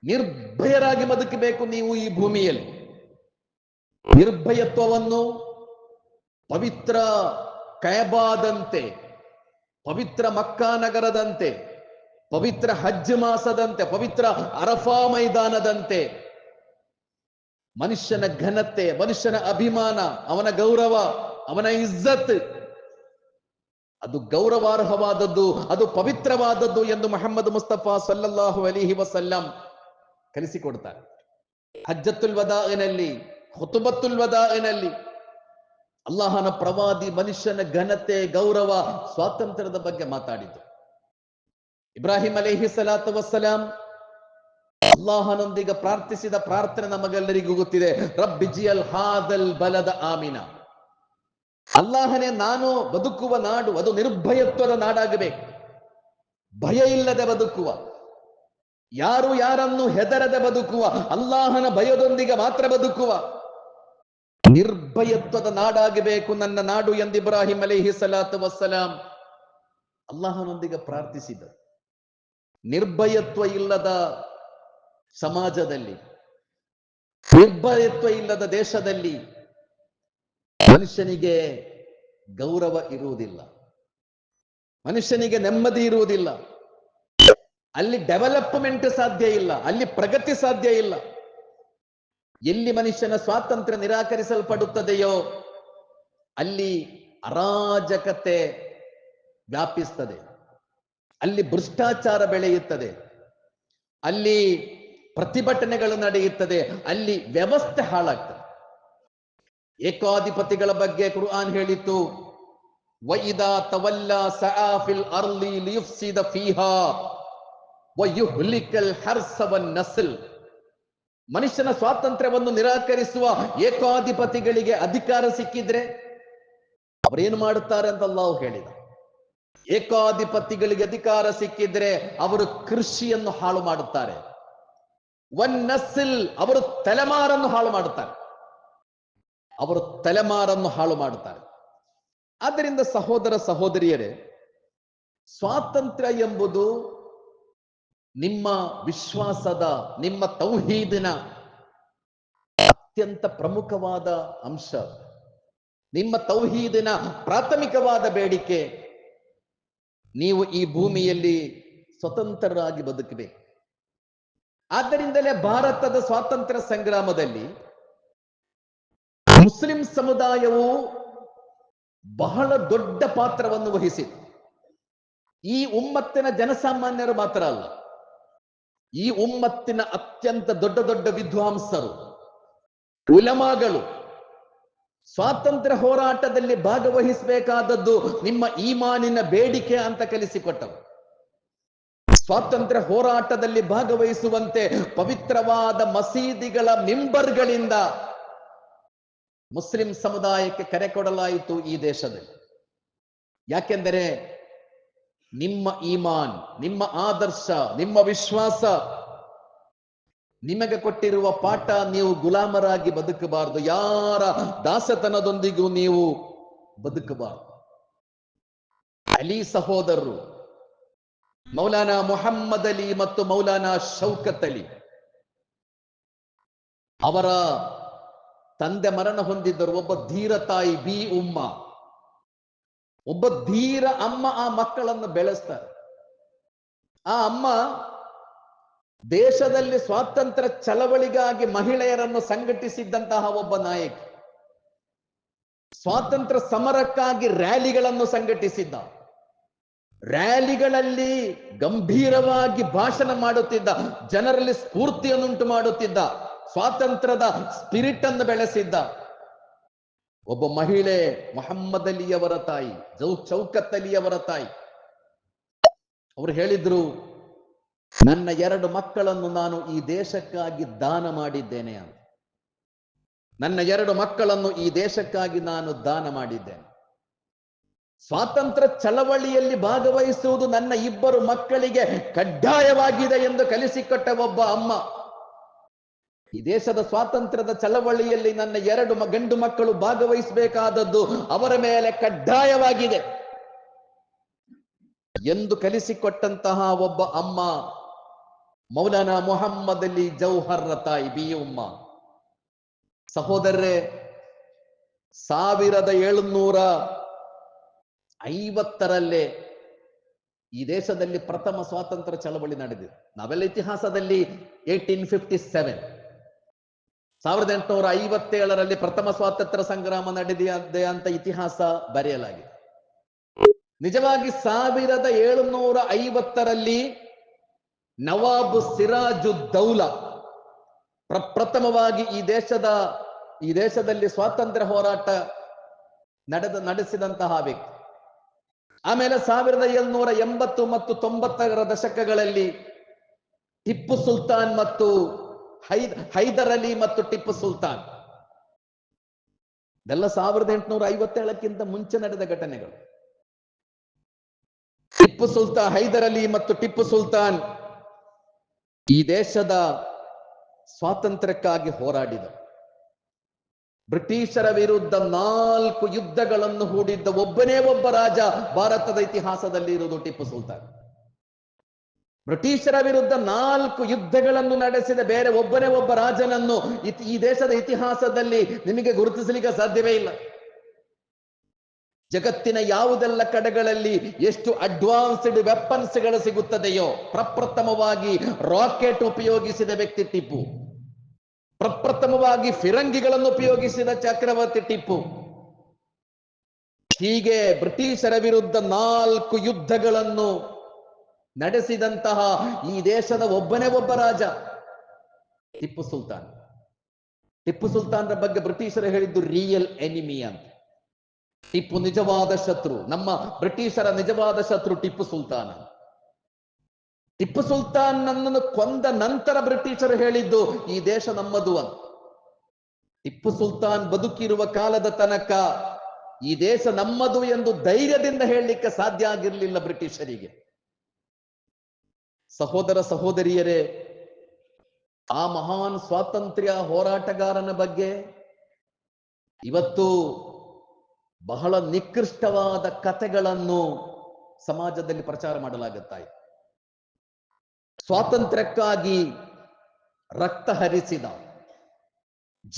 ನಿರ್ಭಯರಾಗಿ ಬದುಕಬೇಕು ನೀವು ಈ ಭೂಮಿಯಲ್ಲಿ. ನಿರ್ಭಯತ್ವವನ್ನು ಪವಿತ್ರ ಕಯಬಾದಂತೆ, ಪವಿತ್ರ ಮಕ್ಕಾ ನಗರದಂತೆ, ಪವಿತ್ರ ಹಜ್ ಮಾಸದಂತೆ, ಪವಿತ್ರ ಅರಫಾ ಮೈದಾನದಂತೆ ಮನುಷ್ಯನ ಘನತೆ, ಮನುಷ್ಯನ ಅಭಿಮಾನ, ಅವನ ಗೌರವ, ಅವನ ಇಜ್ಜತ್, ಅದು ಗೌರವಾರ್ಹವಾದದ್ದು, ಅದು ಪವಿತ್ರವಾದದ್ದು ಎಂದು ಮೊಹಮ್ಮದ್ ಮುಸ್ತಫಾ ಸಲ್ಲಲ್ಲಾಹು ಅಲೈಹಿ ವಸಲ್ಲಂ ಕಲಿಸಿಕೊಡ್ತಾರೆ. ಹಜ್ಜತುಲ್ ವದಾಇನಲ್ಲಿ, ಖುತುಬತುಲ್ ವದಾಇನಲ್ಲಿ ಅಲ್ಲಾಹನ ಪ್ರವಾದಿ ಮನುಷ್ಯನ ಘನತೆ, ಗೌರವ, ಸ್ವಾತಂತ್ರ್ಯದ ಬಗ್ಗೆ ಮಾತಾಡಿದ್ದು. ಇಬ್ರಾಹಿಂ ಅಲೈಹಿ ಸಲಾತು ವಸ್ಸಲಾಂ ಅಲ್ಲಾಹನೊಂದಿಗೆ ಪ್ರಾರ್ಥಿಸಿದ ಪ್ರಾರ್ಥನೆ ನಮಗೆಲ್ಲರಿಗೂ ಗೊತ್ತಿದೆ. ರಬ್ಬಿಜಿಯಲ್ ಹಾದಲ್ ಬಲದ ಆಮಿನ. ಅಲ್ಲಾಹನೇ, ನಾನು ಬದುಕುವ ನಾಡು ಅದು ನಿರ್ಭಯತ್ವದ ನಾಡಾಗಬೇಕು, ಭಯ ಇಲ್ಲದೆ ಬದುಕುವ, ಯಾರು ಯಾರನ್ನು ಹೆದರದೆ ಬದುಕುವ, ಅಲ್ಲಾಹನ ಭಯದೊಂದಿಗೆ ಮಾತ್ರ ಬದುಕುವ ನಿರ್ಭಯತ್ವದ ನಾಡಾಗಬೇಕು ನನ್ನ ನಾಡು ಎಂದು ಇಬ್ರಾಹಿಂ ಅಲೈಹಿ ಸಲಾತು ವಸ್ಸಲಾಂ ಅಲ್ಲಾಹನೊಂದಿಗೆ ಪ್ರಾರ್ಥಿಸಿದರು. ನಿರ್ಭಯತ್ವ ಇಲ್ಲದ ಸಮಾಜದಲ್ಲಿ, ನಿರ್ಭಯತ್ವ ಇಲ್ಲದ ದೇಶದಲ್ಲಿ ಮನುಷ್ಯನಿಗೆ ಗೌರವ ಇರುವುದಿಲ್ಲ, ಮನುಷ್ಯನಿಗೆ ನೆಮ್ಮದಿ ಇರುವುದಿಲ್ಲ, ಅಲ್ಲಿ ಡೆವಲಪ್ಮೆಂಟ್ ಸಾಧ್ಯ ಇಲ್ಲ, ಅಲ್ಲಿ ಪ್ರಗತಿ ಸಾಧ್ಯ ಇಲ್ಲ. ಎಲ್ಲಿ ಮನುಷ್ಯನ ಸ್ವಾತಂತ್ರ್ಯ ನಿರಾಕರಿಸಲ್ಪಡುತ್ತದೆಯೋ ಅಲ್ಲಿ ಅರಾಜಕತೆ ವ್ಯಾಪಿಸ್ತದೆ, ಅಲ್ಲಿ ಭ್ರಷ್ಟಾಚಾರ ಬೆಳೆಯುತ್ತದೆ, ಅಲ್ಲಿ ಪ್ರತಿಭಟನೆಗಳು ನಡೆಯುತ್ತದೆ, ಅಲ್ಲಿ ವ್ಯವಸ್ಥೆ ಹಾಳಾಗ್ತದೆ. ಏಕಾಧಿಪತಿಗಳ ಬಗ್ಗೆ ಕುರ್ಆನ್ ಹೇಳಿತ್ತು, ವೈದಾ ತವಲ್ಲಾ ಸಆ ಫಿಲ್ ಅರ್ಲಿ ಲಿಯುಫ್ಸಿದ ಫೀಹಾ ವಯುಹ್ಲಿಕಲ್ ಹರ್ಸ ವನ್ ನಸ್ಲ್. ಮನುಷ್ಯನ ಸ್ವಾತಂತ್ರ್ಯವನ್ನು ನಿರಾಕರಿಸುವ ಏಕಾಧಿಪತಿಗಳಿಗೆ ಅಧಿಕಾರ ಸಿಕ್ಕಿದ್ರೆ ಅವರೇನು ಮಾಡುತ್ತಾರೆ ಅಂತ ಅಲ್ಲಾಹು ಹೇಳಿದ. ಏಕಾಧಿಪತಿಗಳಿಗೆ ಅಧಿಕಾರ ಸಿಕ್ಕಿದ್ರೆ ಅವರು ಕೃಷಿಯನ್ನು ಹಾಳು ಮಾಡುತ್ತಾರೆ, ವನ್ ನಸ್ಲ್, ಅವರು ತಲೆಮಾರನ್ನು ಹಾಳು ಮಾಡುತ್ತಾರೆ, ಅವರು ತಲೆಮಾರನ್ನು ಹಾಳು ಮಾಡುತ್ತಾರೆ. ಆದ್ದರಿಂದ ಸಹೋದರ ಸಹೋದರಿಯರೇ, ಸ್ವಾತಂತ್ರ್ಯ ಎಂಬುದು ನಿಮ್ಮ ವಿಶ್ವಾಸದ, ನಿಮ್ಮ ತೌಹೀದಿನ ಅತ್ಯಂತ ಪ್ರಮುಖವಾದ ಅಂಶ, ನಿಮ್ಮ ತೌಹೀದಿನ ಪ್ರಾಥಮಿಕವಾದ ಬೇಡಿಕೆ. ನೀವು ಈ ಭೂಮಿಯಲ್ಲಿ ಸ್ವತಂತ್ರರಾಗಿ ಬದುಕಬೇಕು. ಆದ್ದರಿಂದಲೇ ಭಾರತದ ಸ್ವಾತಂತ್ರ್ಯ ಸಂಗ್ರಾಮದಲ್ಲಿ ಮುಸ್ಲಿಂ ಸಮುದಾಯವು ಬಹಳ ದೊಡ್ಡ ಪಾತ್ರವನ್ನು ವಹಿಸಿತು. ಈ ಉಮ್ಮತ್ತಿನ ಜನಸಾಮಾನ್ಯರು ಮಾತ್ರ ಅಲ್ಲ, ಈ ಉಮ್ಮತ್ತಿನ ಅತ್ಯಂತ ದೊಡ್ಡ ದೊಡ್ಡ ವಿದ್ವಾಂಸರು, ಉಲಮಾಗಳು ಸ್ವಾತಂತ್ರ್ಯ ಹೋರಾಟದಲ್ಲಿ ಭಾಗವಹಿಸಬೇಕಾದದ್ದು ನಿಮ್ಮ ಈಮಾನಿನ ಬೇಡಿಕೆ ಅಂತ ಕಲಿಸಿಕೊಟ್ಟರು. ಸ್ವಾತಂತ್ರ್ಯ ಹೋರಾಟದಲ್ಲಿ ಭಾಗವಹಿಸುವಂತೆ ಪವಿತ್ರವಾದ ಮಸೀದಿಗಳ ಮಿಂಬರ್ಗಳಿಂದ ಮುಸ್ಲಿಂ ಸಮುದಾಯಕ್ಕೆ ಕರೆ ಕೊಡಲಾಯಿತು ಈ ದೇಶದಲ್ಲಿ. ಯಾಕೆಂದರೆ ನಿಮ್ಮ ಈಮಾನ್, ನಿಮ್ಮ ಆದರ್ಶ, ನಿಮ್ಮ ವಿಶ್ವಾಸ ನಿಮಗೆ ಕೊಟ್ಟಿರುವ ಪಾಠ, ನೀವು ಗುಲಾಮರಾಗಿ ಬದುಕಬಾರದು, ಯಾರ ದಾಸತನದೊಂದಿಗೂ ನೀವು ಬದುಕಬಾರದು. ಅಲಿ ಸಹೋದರರು ಮೌಲಾನಾ ಮುಹಮ್ಮದ್ ಅಲಿ ಮತ್ತು ಮೌಲಾನಾ ಶೌಕತ್ ಅಲಿ ಅವರ ತಂದೆ ಮರಣ ಹೊಂದಿದ್ದರು. ಒಬ್ಬ ಧೀರ ತಾಯಿ ಬಿ ಉಮ್ಮ, ಒಬ್ಬ ಧೀರ ಅಮ್ಮ ಆ ಮಕ್ಕಳನ್ನು ಬೆಳೆಸ್ತಾರೆ. ಆ ಅಮ್ಮ ದೇಶದಲ್ಲಿ ಸ್ವಾತಂತ್ರ್ಯ ಚಳವಳಿಗಾಗಿ ಮಹಿಳೆಯರನ್ನು ಸಂಘಟಿಸಿದ್ದಂತಹ ಒಬ್ಬ ನಾಯಕಿ. ಸ್ವಾತಂತ್ರ್ಯ ಸಮರಕ್ಕಾಗಿ ರ್ಯಾಲಿಗಳನ್ನು ಸಂಘಟಿಸಿದ್ದ. ರ್ಯಾಲಿಗಳಲ್ಲಿ ಗಂಭೀರವಾಗಿ ಭಾಷಣ ಮಾಡುತ್ತಿದ್ದ, ಜನರಲ್ಲಿ ಸ್ಫೂರ್ತಿಯನ್ನುಂಟು ಮಾಡುತ್ತಿದ್ದ, ಸ್ವಾತಂತ್ರ್ಯದ ಸ್ಪಿರಿಟ್ ಅನ್ನು ಬೆಳೆಸಿದ್ದ ಒಬ್ಬ ಮಹಿಳೆ ಮೊಹಮ್ಮದ್ ಅಲಿಯವರ ತಾಯಿ, ಶೌಕತ್ ಅಲಿಯವರ ತಾಯಿ. ಅವರು ಹೇಳಿದ್ರು, ನನ್ನ 2 ಮಕ್ಕಳನ್ನು ನಾನು ಈ ದೇಶಕ್ಕಾಗಿ ದಾನ ಮಾಡಿದ್ದೇನೆ ಅಂತ. ನನ್ನ 2 ಮಕ್ಕಳನ್ನು ಈ ದೇಶಕ್ಕಾಗಿ ನಾನು ದಾನ ಮಾಡಿದ್ದೇನೆ. ಸ್ವಾತಂತ್ರ್ಯ ಚಳವಳಿಯಲ್ಲಿ ಭಾಗವಹಿಸುವುದು ನನ್ನ 2 ಮಕ್ಕಳಿಗೆ ಕಡ್ಡಾಯವಾಗಿದೆ ಎಂದು ಕಲಿಸಿಕೊಟ್ಟ ಒಬ್ಬ ಅಮ್ಮ. ಈ ದೇಶದ ಸ್ವಾತಂತ್ರ್ಯದ ಚಳವಳಿಯಲ್ಲಿ ನನ್ನ 2 ಗಂಡು ಮಕ್ಕಳು ಭಾಗವಹಿಸಬೇಕಾದದ್ದು ಅವರ ಮೇಲೆ ಕಡ್ಡಾಯವಾಗಿದೆ ಎಂದು ಕಲಿಸಿಕೊಟ್ಟಂತಹ ಒಬ್ಬ ಅಮ್ಮ ಮೌಲಾನಾ ಮುಹಮ್ಮದ್ ಅಲಿ ಜೌಹರ್ ತಾಯಿ ಬಿ ಉಮ್ಮ. ಸಹೋದರರೇ, 1750ರಲ್ಲೇ ಈ ದೇಶದಲ್ಲಿ ಪ್ರಥಮ ಸ್ವಾತಂತ್ರ್ಯ ಚಳವಳಿ ನಡೆದಿದೆ. ನಾವೆಲ್ಲ ಇತಿಹಾಸದಲ್ಲಿ 1857 1857ರಲ್ಲಿ ಪ್ರಥಮ ಸ್ವಾತಂತ್ರ್ಯ ಸಂಗ್ರಾಮ ನಡೆದಿದೆ ಅಂತ ಇತಿಹಾಸ ಬರೆಯಲಾಗಿದೆ. ನಿಜವಾಗಿ 1750ರಲ್ಲಿ ನವಾಬ್ ಸಿರಾಜುದ್ದೌಲಾ ಪ್ರಪ್ರಥಮವಾಗಿ ಈ ದೇಶದಲ್ಲಿ ಸ್ವಾತಂತ್ರ್ಯ ಹೋರಾಟ ನಡೆಸಿದಂತಹ ವ್ಯಕ್ತಿ. ಆಮೇಲೆ 1780 ಮತ್ತು 90ರ ದಶಕಗಳಲ್ಲಿ ಟಿಪ್ಪು ಸುಲ್ತಾನ್ ಮತ್ತು ಹೈದರ್ ಅಲಿ ಮತ್ತು ಟಿಪ್ಪು ಸುಲ್ತಾನ್, ಇದೆಲ್ಲ 1857ಕ್ಕಿಂತ ಮುಂಚೆ ನಡೆದ ಘಟನೆಗಳು. ಟಿಪ್ಪು ಸುಲ್ತಾನ್, ಹೈದರ್ ಅಲಿ ಮತ್ತು ಟಿಪ್ಪು ಸುಲ್ತಾನ್ ಈ ದೇಶದ ಸ್ವಾತಂತ್ರ್ಯಕ್ಕಾಗಿ ಹೋರಾಡಿದರು. ಬ್ರಿಟಿಷರ ವಿರುದ್ಧ 4 ಯುದ್ಧಗಳನ್ನು ಹೂಡಿದ್ದ ಒಬ್ಬನೇ ಒಬ್ಬ ರಾಜ ಭಾರತದ ಇತಿಹಾಸದಲ್ಲಿ ಇರುವುದು ಟಿಪ್ಪು ಸುಲ್ತಾನ್. ಬ್ರಿಟಿಷರ ವಿರುದ್ಧ 4 ಯುದ್ಧಗಳನ್ನು ನಡೆಸಿದ ಬೇರೆ ಒಬ್ಬನೇ ಒಬ್ಬ ರಾಜನನ್ನು ಈ ದೇಶದ ಇತಿಹಾಸದಲ್ಲಿ ನಿಮಗೆ ಗುರುತಿಸಲಿಕ್ಕೆ ಸಾಧ್ಯವೇ ಇಲ್ಲ. ಜಗತ್ತಿನ ಯಾವುದೆಲ್ಲ ಕಡೆಗಳಲ್ಲಿ ಎಷ್ಟು ಅಡ್ವಾನ್ಸ್ಡ್ ವೆಪನ್ಸ್ಗಳು ಸಿಗುತ್ತದೆಯೋ, ಪ್ರಪ್ರಥಮವಾಗಿ ರಾಕೆಟ್ ಉಪಯೋಗಿಸಿದ ವ್ಯಕ್ತಿ ಟಿಪ್ಪು. ಪ್ರಪ್ರಥಮವಾಗಿ ಫಿರಂಗಿಗಳನ್ನು ಉಪಯೋಗಿಸಿದ ಚಕ್ರವರ್ತಿ ಟಿಪ್ಪು. ಹೀಗೆ ಬ್ರಿಟಿಷರ ವಿರುದ್ಧ 4 ಯುದ್ಧಗಳನ್ನು ನಡೆಸಿದಂತಹ ಈ ದೇಶದ ಒಬ್ಬನೇ ಒಬ್ಬ ರಾಜ ಟಿಪ್ಪು ಸುಲ್ತಾನ್. ಟಿಪ್ಪು ಸುಲ್ತಾನ್ರ ಬಗ್ಗೆ ಬ್ರಿಟಿಷರು ಹೇಳಿದ್ದು ರಿಯಲ್ ಎನಿಮಿ ಅಂತ. ಟಿಪ್ಪು ನಿಜವಾದ ಶತ್ರು, ನಮ್ಮ ಬ್ರಿಟಿಷರ ನಿಜವಾದ ಶತ್ರು ಟಿಪ್ಪು ಸುಲ್ತಾನ್. ಟಿಪ್ಪು ಸುಲ್ತಾನ್ ನನ್ನನ್ನು ಕೊಂದ ನಂತರ ಬ್ರಿಟಿಷರು ಹೇಳಿದ್ದು ಈ ದೇಶ ನಮ್ಮದು ಅಂತ. ಟಿಪ್ಪು ಸುಲ್ತಾನ್ ಬದುಕಿರುವ ಕಾಲದ ತನಕ ಈ ದೇಶ ನಮ್ಮದು ಎಂದು ಧೈರ್ಯದಿಂದ ಹೇಳಲಿಕ್ಕೆ ಸಾಧ್ಯ ಆಗಿರಲಿಲ್ಲ ಬ್ರಿಟಿಷರಿಗೆ. ಸಹೋದರ ಸಹೋದರಿಯರೇ, ಆ ಮಹಾನ್ ಸ್ವಾತಂತ್ರ್ಯ ಹೋರಾಟಗಾರನ ಬಗ್ಗೆ ಇವತ್ತು ಬಹಳ ನಿಕೃಷ್ಟವಾದ ಕಥೆಗಳನ್ನು ಸಮಾಜದಲ್ಲಿ ಪ್ರಚಾರ ಮಾಡಲಾಗುತ್ತಾ ಇದೆ. ಸ್ವಾತಂತ್ರ್ಯಕ್ಕಾಗಿ ರಕ್ತ ಹರಿಸಿದ,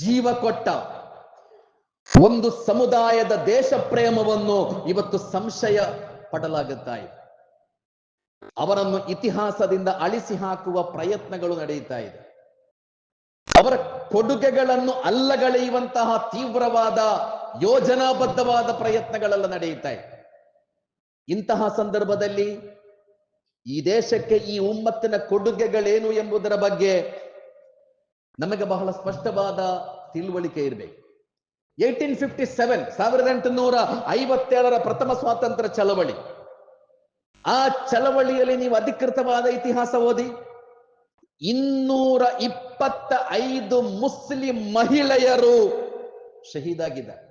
ಜೀವ ಕೊಟ್ಟ ಒಂದು ಸಮುದಾಯದ ದೇಶ ಪ್ರೇಮವನ್ನು ಇವತ್ತು ಸಂಶಯ ಪಡಲಾಗುತ್ತಾ ಇದೆ. ಅವರನ್ನು ಇತಿಹಾಸದಿಂದ ಅಳಿಸಿ ಹಾಕುವ ಪ್ರಯತ್ನಗಳು ನಡೆಯುತ್ತಾ ಇದೆ. ಅವರ ಕೊಡುಗೆಗಳನ್ನು ಅಲ್ಲಗಳೆಯುವಂತಹ ತೀವ್ರವಾದ ಯೋಜನಾಬದ್ಧವಾದ ಪ್ರಯತ್ನಗಳೆಲ್ಲ ನಡೆಯುತ್ತಾ ಇದೆ. ಇಂತಹ ಸಂದರ್ಭದಲ್ಲಿ ಈ ದೇಶಕ್ಕೆ ಈ ಉಮ್ಮತ್ತಿನ ಕೊಡುಗೆಗಳೇನು ಎಂಬುದರ ಬಗ್ಗೆ ನಮಗೆ ಬಹಳ ಸ್ಪಷ್ಟವಾದ ತಿಳುವಳಿಕೆ ಇರಬೇಕು. 1857 ಪ್ರಥಮ ಸ್ವಾತಂತ್ರ್ಯ ಚಳವಳಿ. ಆ ಚಳವಳಿಯಲ್ಲಿ ನೀವು ಅಧಿಕೃತವಾದ ಇತಿಹಾಸ ಓದಿ, 225 ಮುಸ್ಲಿಂ ಮಹಿಳೆಯರು ಶಹೀದಾಗಿದ್ದಾರೆ.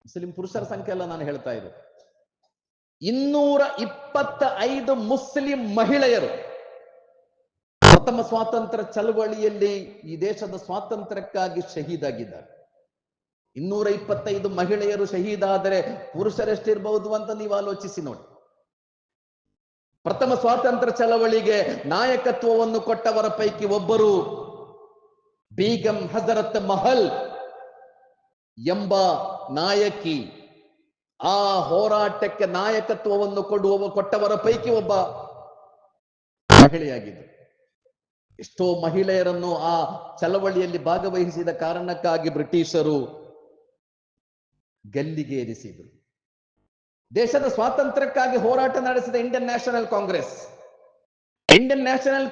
ಮುಸ್ಲಿಂ ಪುರುಷರ ಸಂಖ್ಯೆ ಅಲ್ಲ ನಾನು ಹೇಳ್ತಾ ಇರೋದು. 225 ಮುಸ್ಲಿಂ ಮಹಿಳೆಯರು ಪ್ರಥಮ ಸ್ವಾತಂತ್ರ್ಯ ಚಳವಳಿಯಲ್ಲಿ ಈ ದೇಶದ ಸ್ವಾತಂತ್ರ್ಯಕ್ಕಾಗಿ ಶಹೀದಾಗಿದ್ದಾರೆ. 225 ಮಹಿಳೆಯರು ಶಹೀದಾದರೆ ಪುರುಷರೆಷ್ಟಿರಬಹುದು ಅಂತ ನೀವು ಆಲೋಚಿಸಿ ನೋಡಿ. ಪ್ರಥಮ ಸ್ವಾತಂತ್ರ್ಯ ಚಳವಳಿಗೆ ನಾಯಕತ್ವವನ್ನು ಕೊಟ್ಟವರ ಪೈಕಿ ಒಬ್ಬರು ಬೇಗಂ ಹಜರತ್ ಮಹಲ್ ಎಂಬ ನಾಯಕಿ. ಆ ಹೋರಾಟಕ್ಕೆ ನಾಯಕತ್ವವನ್ನು ಕೊಟ್ಟವರ ಪೈಕಿ ಒಬ್ಬ ಮಹಿಳೆಯಾಗಿದ್ದರು. ಎಷ್ಟೋ ಮಹಿಳೆಯರನ್ನು ಆ ಚಳವಳಿಯಲ್ಲಿ ಭಾಗವಹಿಸಿದ ಕಾರಣಕ್ಕಾಗಿ ಬ್ರಿಟಿಷರು ಗಲ್ಲಿಗೆ ಏರಿಸಿದರು. ದೇಶದ ಸ್ವಾತಂತ್ರ್ಯಕ್ಕಾಗಿ ಹೋರಾಟ ನಡೆಸಿದ ಇಂಡಿಯನ್ ನ್ಯಾಷನಲ್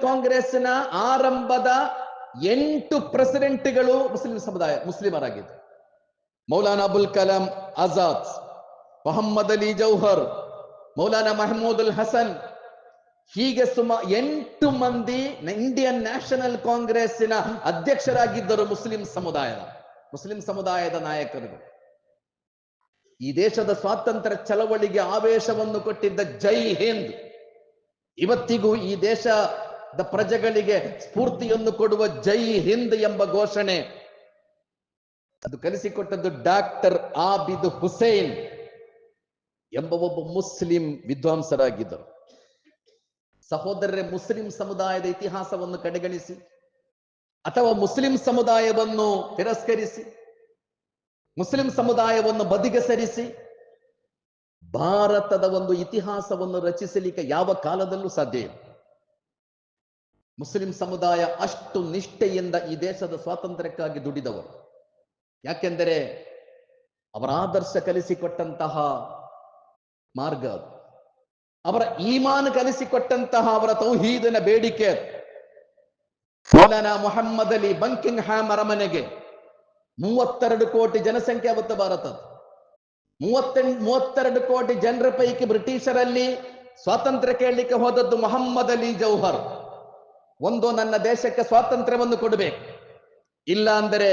ಕಾಂಗ್ರೆಸ್ನ ಆರಂಭದ 8 ಪ್ರೆಸಿಡೆಂಟ್ಗಳು ಮುಸ್ಲಿಮರಾಗಿದ್ದರು. ಮೌಲಾನಾ ಅಬುಲ್ ಕಲಾಂ ಆಜಾದ್, ಮೊಹಮ್ಮದ್ ಅಲಿ ಜೌಹರ್, ಮೌಲಾನಾ ಮಹಮೂದುಲ್ ಹಸನ್, ಹೀಗೆ 8 ಮಂದಿ ಇಂಡಿಯನ್ ನ್ಯಾಷನಲ್ ಕಾಂಗ್ರೆಸ್ಸಿನ ಅಧ್ಯಕ್ಷರಾಗಿದ್ದರು. ಮುಸ್ಲಿಂ ಸಮುದಾಯದ ನಾಯಕರು. ಈ ದೇಶದ ಸ್ವಾತಂತ್ರ್ಯ ಚಳವಳಿಗೆ ಆವೇಶವನ್ನು ಕೊಟ್ಟಿದ್ದ ಜೈ ಹಿಂದ್, ಇವತ್ತಿಗೂ ಈ ದೇಶದ ಪ್ರಜೆಗಳಿಗೆ ಸ್ಫೂರ್ತಿಯನ್ನು ಕೊಡುವ ಜೈ ಹಿಂದ್ ಎಂಬ ಘೋಷಣೆ ಅದು ಕಲಿಸಿಕೊಟ್ಟದ್ದು ಡಾಕ್ಟರ್ ಆಬಿದ್ ಹುಸೇನ್ ಎಂಬ ಒಬ್ಬ ಮುಸ್ಲಿಂ ವಿದ್ವಾಂಸರಾಗಿದ್ದರು. ಸಹೋದರರೇ, ಮುಸ್ಲಿಂ ಸಮುದಾಯದ ಇತಿಹಾಸವನ್ನು ಕಡೆಗಣಿಸಿ ಅಥವಾ ಮುಸ್ಲಿಂ ಸಮುದಾಯವನ್ನು ತಿರಸ್ಕರಿಸಿ, ಮುಸ್ಲಿಂ ಸಮುದಾಯವನ್ನು ಬದಿಗೆ ಸರಿಸಿ ಭಾರತದ ಒಂದು ಇತಿಹಾಸವನ್ನು ರಚಿಸಲಿಕ್ಕೆ ಯಾವ ಕಾಲದಲ್ಲೂ ಸಾಧ್ಯ ಇಲ್ಲ. ಮುಸ್ಲಿಂ ಸಮುದಾಯ ಅಷ್ಟು ನಿಷ್ಠೆಯಿಂದ ಈ ದೇಶದ ಸ್ವಾತಂತ್ರ್ಯಕ್ಕಾಗಿ ದುಡಿದವರು. ಯಾಕೆಂದರೆ ಅವರ ಆದರ್ಶ ಕಲಿಸಿಕೊಟ್ಟಂತಹ ಮಾರ್ಗ, ಅವರ ಈಮಾನ್ ಕಲಿಸಿಕೊಟ್ಟಂತಹ ಅವರ ತೌಹೀದಿನ ಬೇಡಿಕೆ. ಮೌಲಾನಾ ಮೊಹಮ್ಮದ್ ಅಲಿ ಬಂಕಿಂಗ್ ಹ್ಯಾಮ್ ಅರಮನೆಗೆ 32 ಕೋಟಿ ಜನಸಂಖ್ಯೆ ಅವತ್ತು ಭಾರತದ 32 ಕೋಟಿ ಜನರ ಪೈಕಿ ಬ್ರಿಟಿಷರಲ್ಲಿ ಸ್ವಾತಂತ್ರ್ಯ ಕೇಳಲಿಕ್ಕೆ ಹೋದದ್ದು ಮೊಹಮ್ಮದ್ ಅಲಿ ಜೌಹರ್. ಒಂದು, ನನ್ನ ದೇಶಕ್ಕೆ ಸ್ವಾತಂತ್ರ್ಯವನ್ನು ಕೊಡಬೇಕು, ಇಲ್ಲ ಅಂದರೆ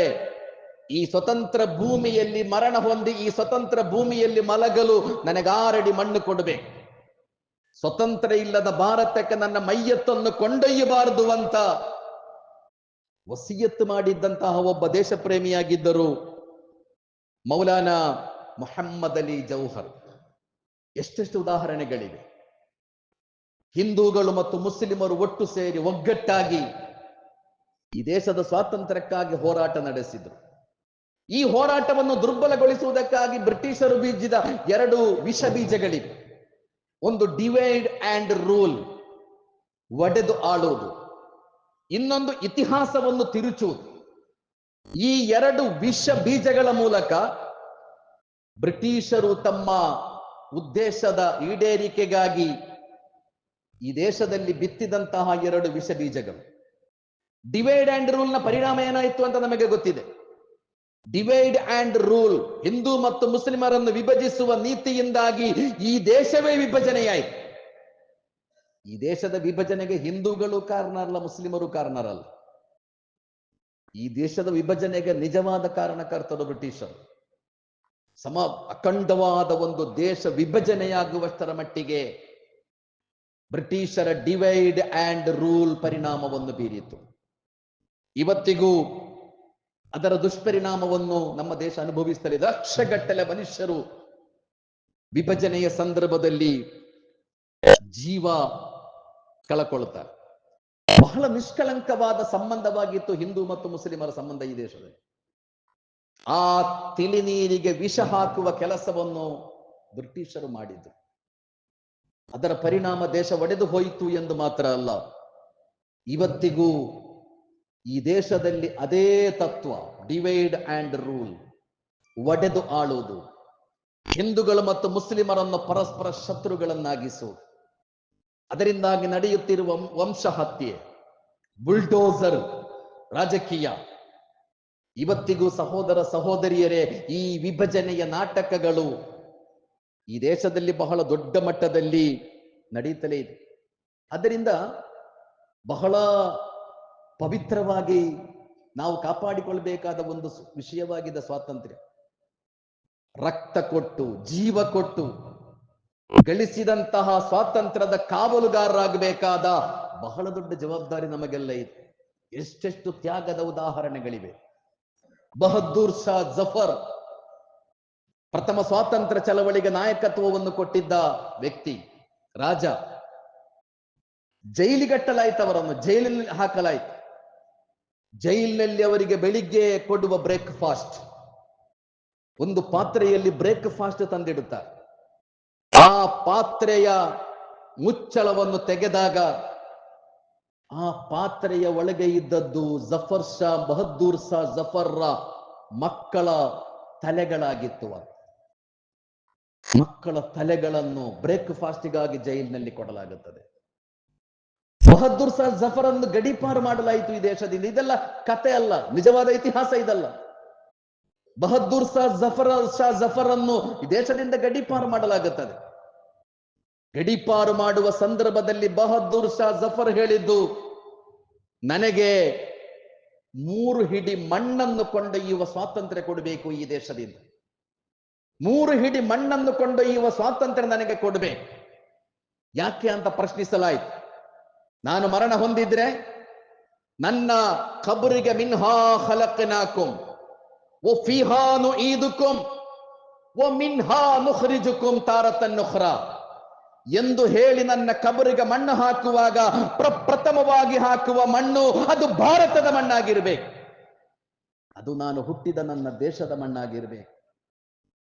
ಈ ಸ್ವತಂತ್ರ ಭೂಮಿಯಲ್ಲಿ ಮರಣ ಹೊಂದಿ ಈ ಸ್ವತಂತ್ರ ಭೂಮಿಯಲ್ಲಿ ಮಲಗಲು ನನಗಾರಡಿ ಮಣ್ಣು ಕೊಡಬೇಕು, ಸ್ವತಂತ್ರ ಇಲ್ಲದ ಭಾರತಕ್ಕೆ ನನ್ನ ಮೈಯತ್ತನ್ನು ಕೊಂಡೊಯ್ಯಬಾರದು ಅಂತ ವಸಿಯತ್ತು ಮಾಡಿದ್ದಂತಹ ಒಬ್ಬ ದೇಶ ಪ್ರೇಮಿಯಾಗಿದ್ದರು ಮೌಲಾನಾ ಮೊಹಮ್ಮದ್ ಅಲಿ ಜೌಹರ್. ಎಷ್ಟೆಷ್ಟು ಉದಾಹರಣೆಗಳಿವೆ. ಹಿಂದೂಗಳು ಮತ್ತು ಮುಸ್ಲಿಮರು ಒಟ್ಟು ಸೇರಿ ಒಗ್ಗಟ್ಟಾಗಿ ಈ ದೇಶದ ಸ್ವಾತಂತ್ರ್ಯಕ್ಕಾಗಿ ಹೋರಾಟ ನಡೆಸಿದರು. ಈ ಹೋರಾಟವನ್ನು ದುರ್ಬಲಗೊಳಿಸುವುದಕ್ಕಾಗಿ ಬ್ರಿಟಿಷರು ಬೀಜಿದ 2 ವಿಷ ಬೀಜಗಳಿವೆ. ಒಂದು ಡಿವೈಡ್ ಅಂಡ್ ರೂಲ್, ಒಡೆದು ಆಳುವುದು. ಇನ್ನೊಂದು ಇತಿಹಾಸವನ್ನು ತಿರುಚುವುದು. ಈ 2 ವಿಷ ಬೀಜಗಳ ಮೂಲಕ ಬ್ರಿಟಿಷರು ತಮ್ಮ ಉದ್ದೇಶದ ಈಡೇರಿಕೆಗಾಗಿ ಈ ದೇಶದಲ್ಲಿ ಬಿತ್ತಿದಂತಹ 2 ವಿಷ ಬೀಜಗಳು. ಡಿವೈಡ್ ಅಂಡ್ ರೂಲ್ ನ ಪರಿಣಾಮ ಏನಾಯಿತು ಅಂತ ನಮಗೆ ಗೊತ್ತಿದೆ. ಡಿವೈಡ್ ಅಂಡ್ ರೂಲ್, ಹಿಂದೂ ಮತ್ತು ಮುಸ್ಲಿಮರನ್ನು ವಿಭಜಿಸುವ ನೀತಿಯಿಂದಾಗಿ ಈ ದೇಶವೇ ವಿಭಜನೆಯಾಯಿತು. ಈ ದೇಶದ ವಿಭಜನೆಗೆ ಹಿಂದೂಗಳು ಕಾರಣರಲ್ಲ, ಮುಸ್ಲಿಮರು ಕಾರಣರಲ್ಲ. ಈ ದೇಶದ ವಿಭಜನೆಗೆ ನಿಜವಾದ ಕಾರಣಕರ್ತರು ಬ್ರಿಟಿಷರು. ಅಖಂಡವಾದ ಒಂದು ದೇಶ ವಿಭಜನೆಯಾಗುವಷ್ಟರ ಮಟ್ಟಿಗೆ ಬ್ರಿಟಿಷರ ಡಿವೈಡ್ ಅಂಡ್ ರೂಲ್ ಪರಿಣಾಮವನ್ನು ಬೀರಿತು. ಇವತ್ತಿಗೂ ಅದರ ದುಷ್ಪರಿಣಾಮವನ್ನು ನಮ್ಮ ದೇಶ ಅನುಭವಿಸುತ್ತದೆ. ಲಕ್ಷಗಟ್ಟಲೆ ಮನುಷ್ಯರು ವಿಭಜನೆಯ ಸಂದರ್ಭದಲ್ಲಿ ಜೀವ ಕಳಕೊಳ್ತಾರೆ. ಬಹಳ ನಿಷ್ಕಳಂಕವಾದ ಸಂಬಂಧವಾಗಿತ್ತು ಹಿಂದೂ ಮತ್ತು ಮುಸ್ಲಿಮರ ಸಂಬಂಧ ಈ ದೇಶದಲ್ಲಿ. ಆ ತಿಳಿನೀರಿಗೆ ವಿಷ ಹಾಕುವ ಕೆಲಸವನ್ನು ಬ್ರಿಟಿಷರು ಮಾಡಿದ್ರು. ಅದರ ಪರಿಣಾಮ ದೇಶ ಒಡೆದು ಹೋಯಿತು ಎಂದು ಮಾತ್ರ ಅಲ್ಲ, ಇವತ್ತಿಗೂ ಈ ದೇಶದಲ್ಲಿ ಅದೇ ತತ್ವ, ಡಿವೈಡ್ ಅಂಡ್ ರೂಲ್, ಒಡೆದು ಆಳುವುದು, ಹಿಂದೂಗಳು ಮತ್ತು ಮುಸ್ಲಿಮರನ್ನು ಪರಸ್ಪರ ಶತ್ರುಗಳನ್ನಾಗಿಸುವುದು, ಅದರಿಂದಾಗಿ ನಡೆಯುತ್ತಿರುವ ವಂಶ ಹತ್ಯೆ, ಬುಲ್ಡೋಸರ್ ರಾಜಕೀಯ, ಇವತ್ತಿಗೂ ಸಹೋದರ ಸಹೋದರಿಯರೇ ಈ ವಿಭಜನೆಯ ನಾಟಕಗಳು ಈ ದೇಶದಲ್ಲಿ ಬಹಳ ದೊಡ್ಡ ಮಟ್ಟದಲ್ಲಿ ನಡೀತಲೇ ಇದೆ. ಅದರಿಂದ ಬಹಳ ಪವಿತ್ರವಾಗಿ ನಾವು ಕಾಪಾಡಿಕೊಳ್ಳಬೇಕಾದ ಒಂದು ವಿಷಯವಾಗಿದೆ ಸ್ವಾತಂತ್ರ್ಯ. ರಕ್ತ ಕೊಟ್ಟು ಜೀವ ಕೊಟ್ಟು ಗಳಿಸಿದಂತಹ ಸ್ವಾತಂತ್ರ್ಯದ ಕಾವಲುಗಾರರಾಗಬೇಕಾದ ಬಹಳ ದೊಡ್ಡ ಜವಾಬ್ದಾರಿ ನಮಗೆಲ್ಲ ಇದೆ. ಎಷ್ಟೆಷ್ಟು ತ್ಯಾಗದ ಉದಾಹರಣೆಗಳಿವೆ. ಬಹದ್ದೂರ್ ಶಾ ಜಫರ್ ಪ್ರಥಮ ಸ್ವಾತಂತ್ರ್ಯ ಚಳವಳಿಗೆ ನಾಯಕತ್ವವನ್ನು ಕೊಟ್ಟಿದ್ದ ವ್ಯಕ್ತಿ, ರಾಜ. ಜೈಲಿಗಟ್ಟಲಾಯ್ತು, ಅವರನ್ನು ಜೈಲಿನಲ್ಲಿ ಹಾಕಲಾಯಿತು. ಜೈಲಿನಲ್ಲಿ ಅವರಿಗೆ ಬೆಳಿಗ್ಗೆ ಕೊಡುವ ಬ್ರೇಕ್ಫಾಸ್ಟ್, ಒಂದು ಪಾತ್ರೆಯಲ್ಲಿ ಬ್ರೇಕ್ಫಾಸ್ಟ್ ತಂದಿಡುತ್ತಾರೆ. ಆ ಪಾತ್ರೆಯ ಮುಚ್ಚಳವನ್ನು ತೆಗೆದಾಗ ಆ ಪಾತ್ರೆಯ ಒಳಗೆ ಇದ್ದದ್ದು ಜಫರ್ ಶಾ, ಬಹದ್ದೂರ್ ಶಾ ಜಫರ್ರ ಮಕ್ಕಳ ತಲೆಗಳಾಗಿತ್ತು. ಮಕ್ಕಳ ತಲೆಗಳನ್ನು ಬ್ರೇಕ್ಫಾಸ್ಟ್ಗಾಗಿ ಜೈಲಿನಲ್ಲಿ ಕೊಡಲಾಗುತ್ತದೆ. ಬಹದ್ದೂರ್ ಶಾ ಜಫರ್ ಅನ್ನು ಗಡೀಪಾರು ಮಾಡಲಾಯಿತು ಈ ದೇಶದಿಂದ. ಇದೆಲ್ಲ ಕತೆ ಅಲ್ಲ, ನಿಜವಾದ ಇತಿಹಾಸ ಇದಲ್ಲ. ಬಹದ್ದೂರ್ ಶಾ ಜಫರ್ ಅನ್ನು ಈ ದೇಶದಿಂದ ಗಡೀಪಾರು ಮಾಡಲಾಗುತ್ತದೆ. ಗಡೀಪಾರು ಮಾಡುವ ಸಂದರ್ಭದಲ್ಲಿ ಬಹದ್ದೂರ್ ಶಾ ಜಫರ್ ಹೇಳಿದ್ದು, ನನಗೆ 3 ಹಿಡಿ ಮಣ್ಣನ್ನು ಕೊಂಡೊಯ್ಯುವ ಸ್ವಾತಂತ್ರ್ಯ ಕೊಡಬೇಕು ಈ ದೇಶದಿಂದ. 3 ಹಿಡಿ ಮಣ್ಣನ್ನು ಕೊಂಡೊಯ್ಯುವ ಸ್ವಾತಂತ್ರ್ಯ ನನಗೆ ಕೊಡಬೇಕು. ಯಾಕೆ ಅಂತ ಪ್ರಶ್ನಿಸಲಾಯಿತು. ನಾನು ಮರಣ ಹೊಂದಿದ್ರೆ ನನ್ನ ಖಬರಿಗೆ ಮಿನ್ಹಾ ಖಲಕ್ನಾಕುಂ ವ ಫೀಹಾ ನುঈದುಕುಂ ವ ಮಿನ್ಹಾ ನುಖ್ರಿಜುಕುಂ ತಾರತನ್ ಉಖ್ರಾ ಎಂದು ಹೇಳಿ ನನ್ನ ಕಬರಿಗೆ ಮಣ್ಣು ಹಾಕುವಾಗ ಪ್ರಪ್ರಥಮವಾಗಿ ಹಾಕುವ ಮಣ್ಣು ಅದು ಭಾರತದ ಮಣ್ಣಾಗಿರ್ಬೇಕು. ಅದು ನಾನು ಹುಟ್ಟಿದ ನನ್ನ ದೇಶದ ಮಣ್ಣಾಗಿರ್ಬೇಕು.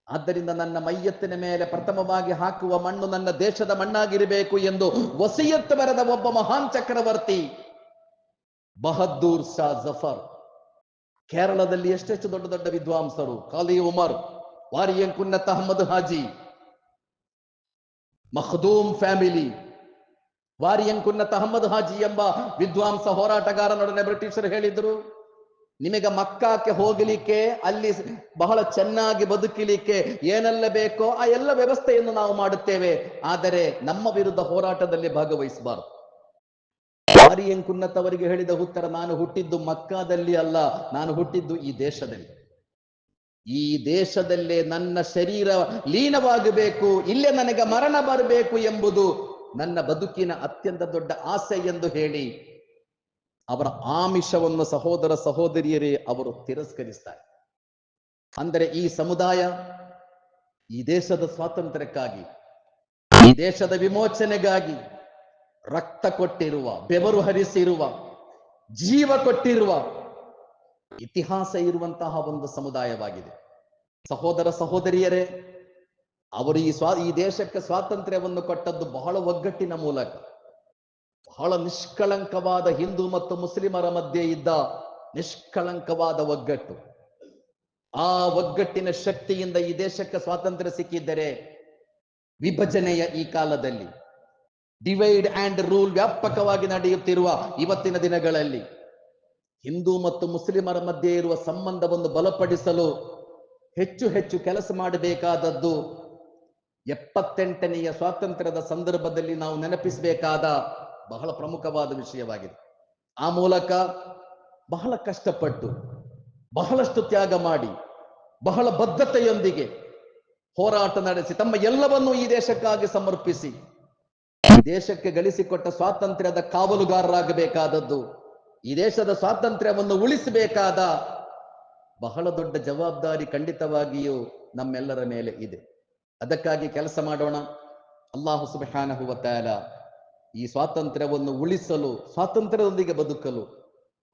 ಆದ್ದರಿಂದ ನನ್ನ ಮೈಯತ್ತಿನ ಮೇಲೆ ಪ್ರಥಮವಾಗಿ ಹಾಕುವ ಮಣ್ಣು ನನ್ನ ದೇಶದ ಮಣ್ಣಾಗಿರಬೇಕು ಎಂದು ವಸಿಯತ್ತು ಬರೆದ ಒಬ್ಬ ಮಹಾನ್ ಚಕ್ರವರ್ತಿ ಬಹದ್ದೂರ್ ಶಾ ಜಫರ್. ಕೇರಳದಲ್ಲಿ ಎಷ್ಟೆಷ್ಟು ದೊಡ್ಡ ದೊಡ್ಡ ವಿದ್ವಾಂಸರು, ಖಾಲಿ ಉಮರ್, ವಾರಿಯಂಕುನ್ನತ್ ಅಹಮದ್ ಹಾಜಿ, ಮಖ್ದೂಮ್ ಫ್ಯಾಮಿಲಿ. ವಾರಿಯಂಕುನ್ನತ್ ಅಹಮದ್ ಹಾಜಿ ಎಂಬ ವಿದ್ವಾಂಸ ಹೋರಾಟಗಾರನೊಡನೆ ಬ್ರಿಟಿಷರು ಹೇಳಿದ್ರು, ನಿಮಗೆ ಮಕ್ಕಾಕ್ಕೆ ಹೋಗಲಿಕ್ಕೆ, ಅಲ್ಲಿ ಬಹಳ ಚೆನ್ನಾಗಿ ಬದುಕಲಿಕ್ಕೆ ಏನೆಲ್ಲ ಬೇಕೋ ಆ ಎಲ್ಲ ವ್ಯವಸ್ಥೆಯನ್ನು ನಾವು ಮಾಡುತ್ತೇವೆ, ಆದರೆ ನಮ್ಮ ವಿರುದ್ಧ ಹೋರಾಟದಲ್ಲಿ ಭಾಗವಹಿಸಬಾರದು. ವಾರಿಯಂಕುನ್ನತ್ ಅವರಿಗೆ ಹೇಳಿದ ಉತ್ತರ, ನಾನು ಹುಟ್ಟಿದ್ದು ಮಕ್ಕಾದಲ್ಲಿ ಅಲ್ಲ, ನಾನು ಹುಟ್ಟಿದ್ದು ಈ ದೇಶದಲ್ಲಿ. ಈ ದೇಶದಲ್ಲೇ ನನ್ನ ಶರೀರ ಲೀನವಾಗಬೇಕು, ಇಲ್ಲೇ ನನಗೆ ಮರಣ ಬರಬೇಕು ಎಂಬುದು ನನ್ನ ಬದುಕಿನ ಅತ್ಯಂತ ದೊಡ್ಡ ಆಸೆ ಎಂದು ಹೇಳಿ ಅವರ ಆಮಿಷವನ್ನು ಸಹೋದರ ಸಹೋದರಿಯರೇ ಅವರು ತಿರಸ್ಕರಿಸ್ತಾರೆ. ಅಂದರೆ ಈ ಸಮುದಾಯ ಈ ದೇಶದ ಸ್ವಾತಂತ್ರ್ಯಕ್ಕಾಗಿ, ಈ ದೇಶದ ವಿಮೋಚನೆಗಾಗಿ ರಕ್ತ ಕೊಟ್ಟಿರುವ, ಬೆವರು ಹರಿಸಿರುವ, ಜೀವ ಕೊಟ್ಟಿರುವ ಇತಿಹಾಸ ಇರುವಂತಹ ಒಂದು ಸಮುದಾಯವಾಗಿದೆ. ಸಹೋದರ ಸಹೋದರಿಯರೇ, ಅವರು ಈ ದೇಶಕ್ಕೆ ಸ್ವಾತಂತ್ರ್ಯವನ್ನು ಕೊಟ್ಟದ್ದು ಬಹಳ ಒಗ್ಗಟ್ಟಿನ ಮೂಲಕ. ಬಹಳ ನಿಷ್ಕಳಂಕವಾದ ಹಿಂದೂ ಮತ್ತು ಮುಸ್ಲಿಮರ ಮಧ್ಯೆ ಇದ್ದ ನಿಷ್ಕಳಂಕವಾದ ಒಗ್ಗಟ್ಟು. ಆ ಒಗ್ಗಟ್ಟಿನ ಶಕ್ತಿಯಿಂದ ಈ ದೇಶಕ್ಕೆ ಸ್ವಾತಂತ್ರ್ಯ ಸಿಕ್ಕಿದ್ದರೆ, ವಿಭಜನೆಯ ಈ ಕಾಲದಲ್ಲಿ, ಡಿವೈಡ್ ಅಂಡ್ ರೂಲ್ ವ್ಯಾಪಕವಾಗಿ ನಡೆಯುತ್ತಿರುವ ಇವತ್ತಿನ ದಿನಗಳಲ್ಲಿ ಹಿಂದೂ ಮತ್ತು ಮುಸ್ಲಿಮರ ಮಧ್ಯೆ ಇರುವ ಸಂಬಂಧವನ್ನು ಬಲಪಡಿಸಲು ಹೆಚ್ಚು ಹೆಚ್ಚು ಕೆಲಸ ಮಾಡಬೇಕಾದದ್ದು 78ನೆಯ ಸ್ವಾತಂತ್ರ್ಯದ ಸಂದರ್ಭದಲ್ಲಿ ನಾವು ನೆನಪಿಸಬೇಕಾದ ಬಹಳ ಪ್ರಮುಖವಾದ ವಿಷಯವಾಗಿದೆ. ಆ ಮೂಲಕ ಬಹಳ ಕಷ್ಟಪಟ್ಟು, ಬಹಳಷ್ಟು ತ್ಯಾಗ ಮಾಡಿ, ಬಹಳ ಬದ್ಧತೆಯೊಂದಿಗೆ ಹೋರಾಟ ನಡೆಸಿ, ತಮ್ಮ ಎಲ್ಲವನ್ನೂ ಈ ದೇಶಕ್ಕಾಗಿ ಸಮರ್ಪಿಸಿ ಈ ದೇಶಕ್ಕೆ ಗಳಿಸಿಕೊಟ್ಟ ಸ್ವಾತಂತ್ರ್ಯದ ಕಾವಲುಗಾರರಾಗಬೇಕಾದದ್ದು, ಈ ದೇಶದ ಸ್ವಾತಂತ್ರ್ಯವನ್ನು ಉಳಿಸಬೇಕಾದ ಬಹಳ ದೊಡ್ಡ ಜವಾಬ್ದಾರಿ ಖಂಡಿತವಾಗಿಯೂ ನಮ್ಮೆಲ್ಲರ ಮೇಲೆ ಇದೆ. ಅದಕ್ಕಾಗಿ ಕೆಲಸ ಮಾಡೋಣ. ಅಲ್ಲಾಹು ಸುಬ್ಹಾನಹು ವ ತಆಲಾ ಈ ಸ್ವಾತಂತ್ರ್ಯವನ್ನು ಉಳಿಸಲು, ಸ್ವಾತಂತ್ರ್ಯದೊಂದಿಗೆ ಬದುಕಲು,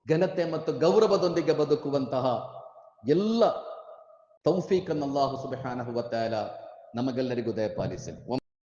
ಘನತೆ ಮತ್ತು ಗೌರವದೊಂದಿಗೆ ಬದುಕುವಂತಹ ಎಲ್ಲ ತೌಫೀಕನ್ನು ಅಲ್ಲಾಹು ಸುಬ್ಹಾನಹು ವ ತಆಲಾ ನಮಗೆಲ್ಲರಿಗೂ ದಯಪಾಲಿಸಲಿ.